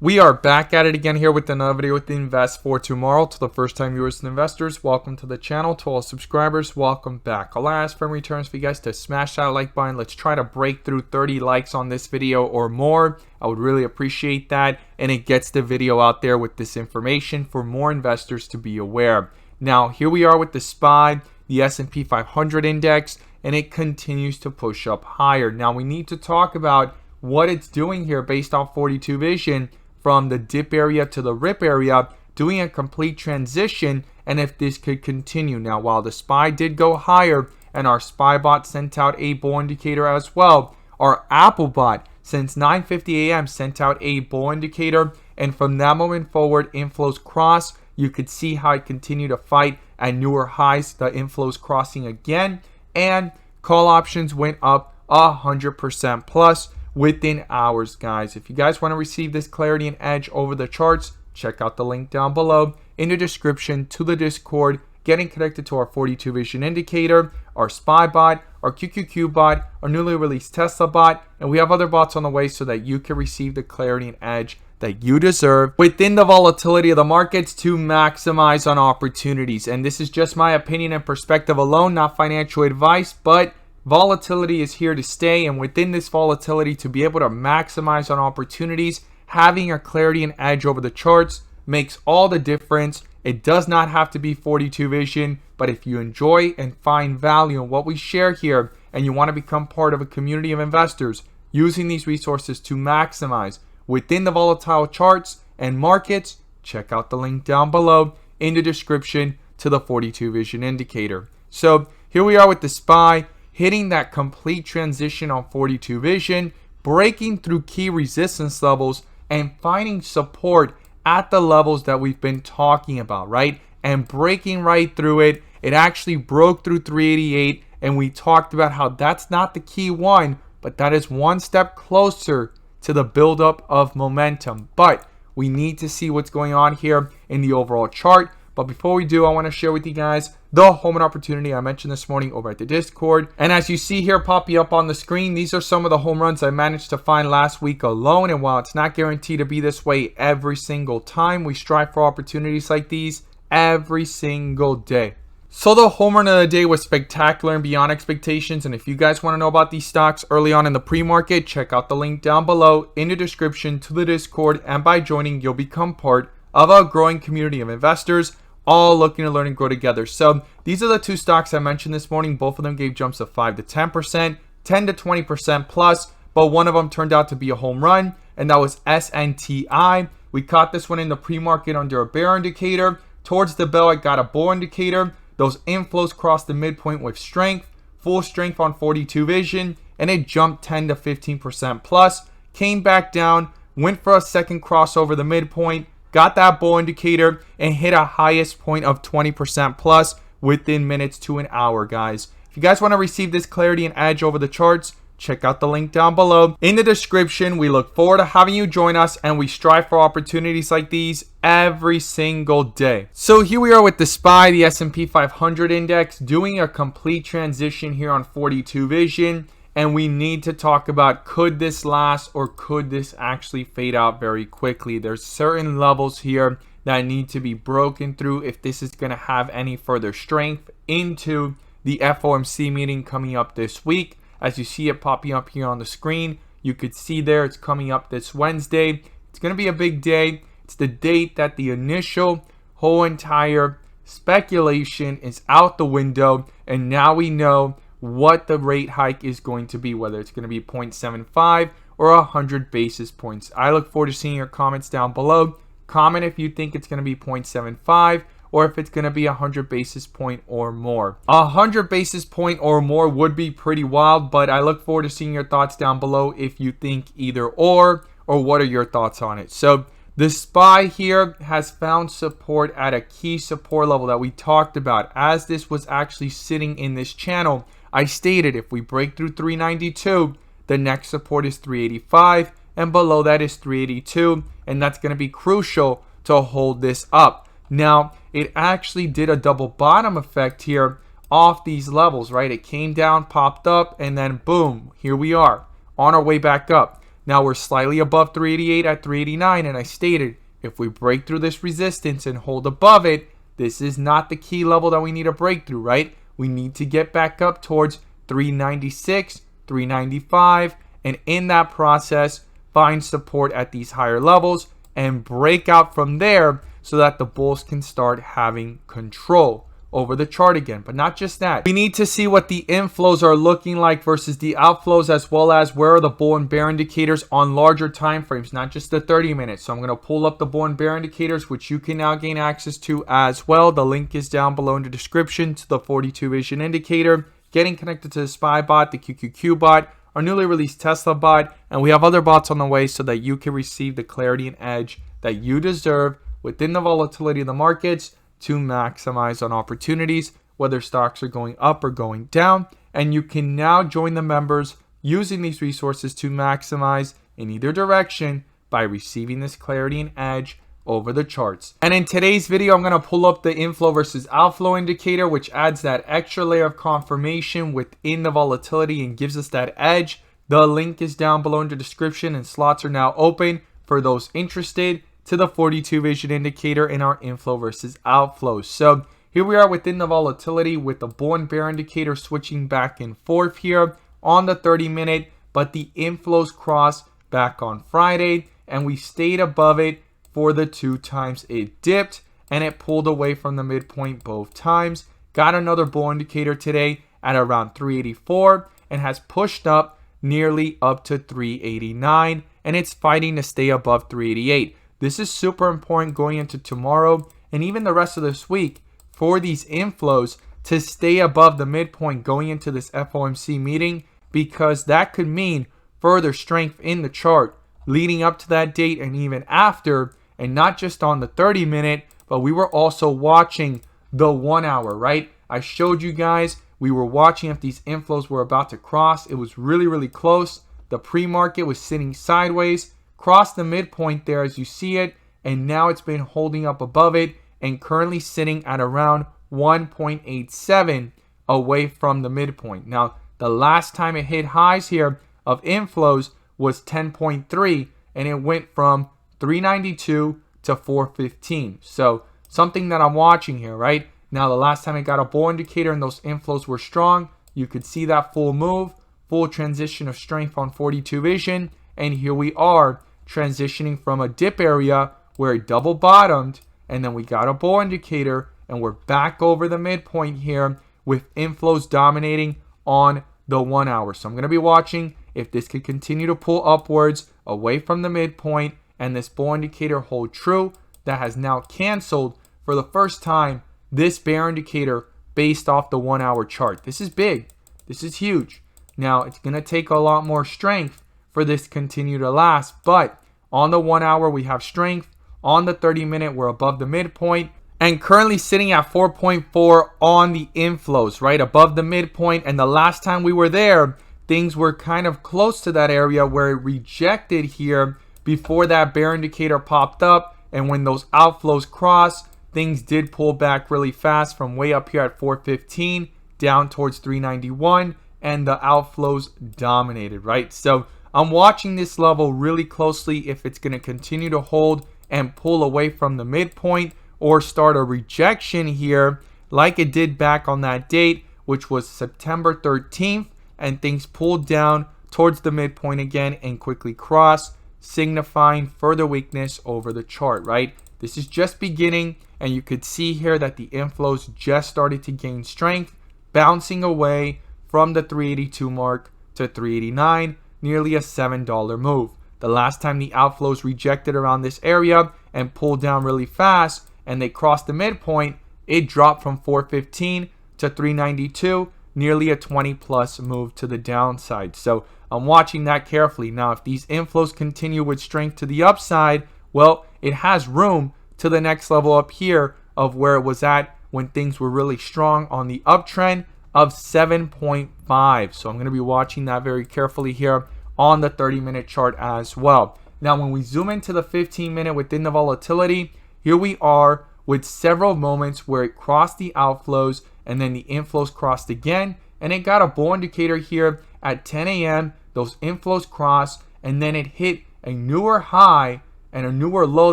We are back at it again here with another video with Invest for Tomorrow. To the first time viewers and investors, welcome to the channel. To all subscribers, welcome back. I'll ask friendly returns for you guys to smash that like button. Let's try to break through 30 likes on this video or more. I would really appreciate that, and it gets the video out there with this information for more investors to be aware. Now, here we are with the SPY, the SP 500 index, and it continues to push up higher. Now, we need to talk about what it's doing here based on 42 vision, from the dip area to the rip area, doing a complete transition, and if this could continue. Now, while the SPY did go higher and our SPY bot sent out a bull indicator as well, our Apple bot since 9:50 a.m. sent out a bull indicator, and from that moment forward, inflows cross. You could see how it continued to fight at newer highs, the inflows crossing again, and call options went up 100% plus within hours, guys. If you guys want to receive this clarity and edge over the charts, check out the link down below in the description to the Discord, getting connected to our 42 vision indicator, our SPY bot, our QQQ bot, our newly released Tesla bot, and we have other bots on the way so that you can receive the clarity and edge that you deserve within the volatility of the markets to maximize on opportunities. And this is just my opinion and perspective alone, not financial advice, but volatility is here to stay, and within this volatility, to be able to maximize on opportunities, having a clarity and edge over the charts makes all the difference. It does not have to be 42 vision, but if you enjoy and find value in what we share here and you want to become part of a community of investors using these resources to maximize within the volatile charts and markets, check out the link down below in the description to the 42 vision indicator. So here we are with the SPY, hitting that complete transition on 42 vision, breaking through key resistance levels and finding support at the levels that we've been talking about, right? And breaking right through it. It actually broke through 388, and we talked about how that's not the key one, but that is one step closer to the buildup of momentum. But we need to see what's going on here in the overall chart. But before we do, I want to share with you guys the home run opportunity I mentioned this morning over at the Discord. And as you see here popping up on the screen, these are some of the home runs I managed to find last week alone. And while it's not guaranteed to be this way every single time, we strive for opportunities like these every single day. So the home run of the day was spectacular and beyond expectations. And if you guys want to know about these stocks early on in the pre-market, check out the link down below in the description to the Discord. And by joining, you'll become part of a growing community of investors, all looking to learn and grow together. So these are the two stocks I mentioned this morning. Both of them gave jumps of 5 to 10%, 10 to 20% plus, but one of them turned out to be a home run, and that was SNTI. We caught this one in the pre-market under a bear indicator. Towards the bell, it got a bull indicator. Those inflows crossed the midpoint with strength, full strength on 42 vision, and it jumped 10 to 15% plus, came back down, went for a second cross over the midpoint, got that bull indicator, and hit a highest point of 20% plus within minutes to an hour, guys. If you guys want to receive this clarity and edge over the charts, check out the link down below in the description. We look forward to having you join us, and we strive for opportunities like these every single day. So here we are with the SPY, the SP 500 index, doing a complete transition here on 42 vision. And we need to talk about, could this last or could this actually fade out very quickly? There's certain levels here that need to be broken through if this is going to have any further strength into the FOMC meeting coming up this week. As you see it popping up here on the screen, you could see there it's coming up this Wednesday. It's going to be a big day. It's the date that the initial whole entire speculation is out the window, and now we know what the rate hike is going to be, whether it's going to be 0.75 or 100 basis points. I look forward to seeing your comments down below. Comment if you think it's going to be 0.75 or if it's going to be 100 basis point or more. 100 basis point or more would be pretty wild, but I look forward to seeing your thoughts down below if you think either or what are your thoughts on it. So the SPY here has found support at a key support level that we talked about. As this was actually sitting in this channel, I stated if we break through 392, the next support is 385, and below that is 382, and that's going to be crucial to hold this up. Now, it actually did a double bottom effect here off these levels, right? It came down, popped up, and then boom, here we are on our way back up. Now we're slightly above 388 at 389, and I stated if we break through this resistance and hold above it, this is not the key level that we need to break through, right? We need to get back up towards 396, 395, and in that process, find support at these higher levels and break out from there so that the bulls can start having control over the chart again. But not just that, we need to see what the inflows are looking like versus the outflows, as well as where are the bull and bear indicators on larger time frames, not just the 30 minutes. So I'm going to pull up the bull and bear indicators, which you can now gain access to as well. The link is down below in the description to the 42 vision indicator, getting connected to the SPY bot, the QQQ bot, our newly released Tesla bot, and we have other bots on the way so that you can receive the clarity and edge that you deserve within the volatility of the markets to maximize on opportunities, whether stocks are going up or going down. And you can now join the members using these resources to maximize in either direction by receiving this clarity and edge over the charts. And in today's video, I'm going to pull up the inflow versus outflow indicator, which adds that extra layer of confirmation within the volatility and gives us that edge. The link is down below in the description, and slots are now open for those interested to the 42 vision indicator in our inflow versus outflow. So here we are within the volatility with the bull and bear indicator switching back and forth here on the 30 minute, but the inflows crossed back on Friday and we stayed above it for the 2 times it dipped, and it pulled away from the midpoint both times. Got another bull indicator today at around 384 and has pushed up nearly up to 389, and it's fighting to stay above 388. This is super important going into tomorrow and even the rest of this week for these inflows to stay above the midpoint going into this FOMC meeting, because that could mean further strength in the chart leading up to that date and even after, and not just on the 30 minute, but we were also watching the 1 hour, right? I showed you guys we were watching if these inflows were about to cross. It was really close. The pre-market was sitting sideways, crossed the midpoint there as you see it, and now it's been holding up above it and currently sitting at around 1.87 away from the midpoint. Now, the last time it hit highs here of inflows was 10.3, and it went from 392 to 415. So something that I'm watching here, right? Now, the last time it got a bull indicator and those inflows were strong, you could see that full move, full transition of strength on 42 vision, and here we are transitioning from a dip area where it double bottomed, and then we got a bull indicator, and we're back over the midpoint here with inflows dominating on the 1 hour. So I'm going to be watching if this could continue to pull upwards away from the midpoint and this bull indicator hold true. That has now canceled for the first time this bear indicator based off the 1 hour chart. This is big. This is huge. Now, it's going to take a lot more strength for this to continue to last, but on the 1 hour we have strength. On the 30 minute we're above the midpoint and currently sitting at 4.4 on the inflows, right above the midpoint. And the last time we were there, things were kind of close to that area where it rejected here before that bear indicator popped up, and when those outflows crossed, things did pull back really fast from way up here at 415 down towards 391, and the outflows dominated, right? So I'm watching this level really closely if it's going to continue to hold and pull away from the midpoint or start a rejection here like it did back on that date, which was September 13th, and things pulled down towards the midpoint again and quickly crossed, signifying further weakness over the chart, right? This is just beginning, and you could see here that the inflows just started to gain strength, bouncing away from the 382 mark to 389, nearly a $7 move. The last time the outflows rejected around this area and pulled down really fast and they crossed the midpoint, it dropped from 415 to 392, nearly a 20 plus move to the downside. So I'm watching that carefully. Now, if these inflows continue with strength to the upside, well, it has room to the next level up here of where it was at when things were really strong on the uptrend of 7.5. So I'm going to be watching that very carefully here on the 30-minute chart as well. Now, when we zoom into the 15-minute within the volatility, here we are with several moments where it crossed the outflows and then the inflows crossed again, and it got a bull indicator here at 10 a.m. Those inflows crossed and then it hit a newer high and a newer low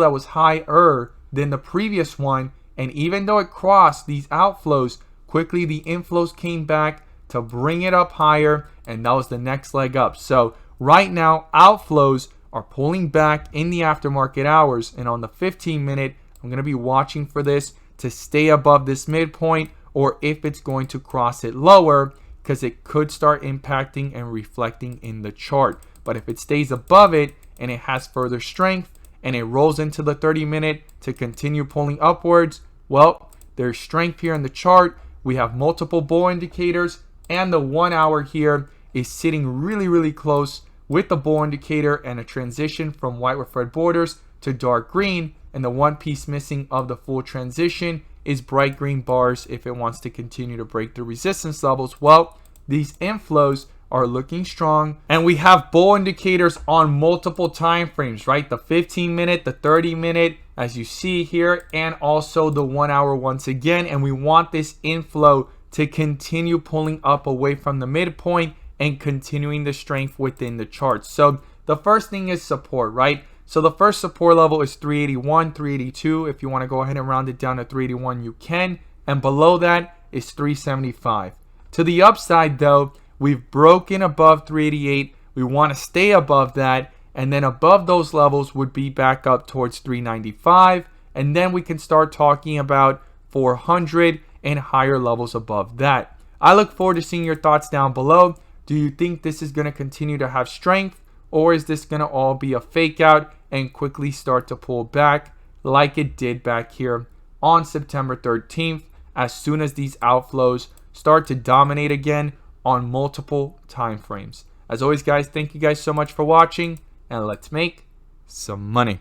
that was higher than the previous one. And even though it crossed these outflows, quickly the inflows came back to bring it up higher, and that was the next leg up. So right now, outflows are pulling back in the aftermarket hours, and on the 15-minute, I'm going to be watching for this to stay above this midpoint, or if it's going to cross it lower, because it could start impacting and reflecting in the chart. But if it stays above it and it has further strength and it rolls into the 30-minute to continue pulling upwards, well, there's strength here in the chart. We have multiple bull indicators, and the 1 hour here is sitting really close with the bull indicator and a transition from white with red borders to dark green. And the one piece missing of the full transition is bright green bars if it wants to continue to break through resistance levels. Well, these inflows are looking strong, and we have bull indicators on multiple time frames, right? The 15-minute, the 30-minute, as you see here, and also the 1 hour once again. And we want this inflow to continue pulling up away from the midpoint and continuing the strength within the chart. So the first thing is support, right? So the first support level is 381, 382. If you want to go ahead and round it down to 381, you can. And below that is 375. To the upside though, we've broken above 388. We want to stay above that. And then above those levels would be back up towards 395. And then we can start talking about 400 and higher levels above that. I look forward to seeing your thoughts down below. Do you think this is going to continue to have strength, or is this going to all be a fake out and quickly start to pull back like it did back here on September 13th as soon as these outflows start to dominate again on multiple time frames? As always, guys, thank you guys so much for watching, and let's make some money.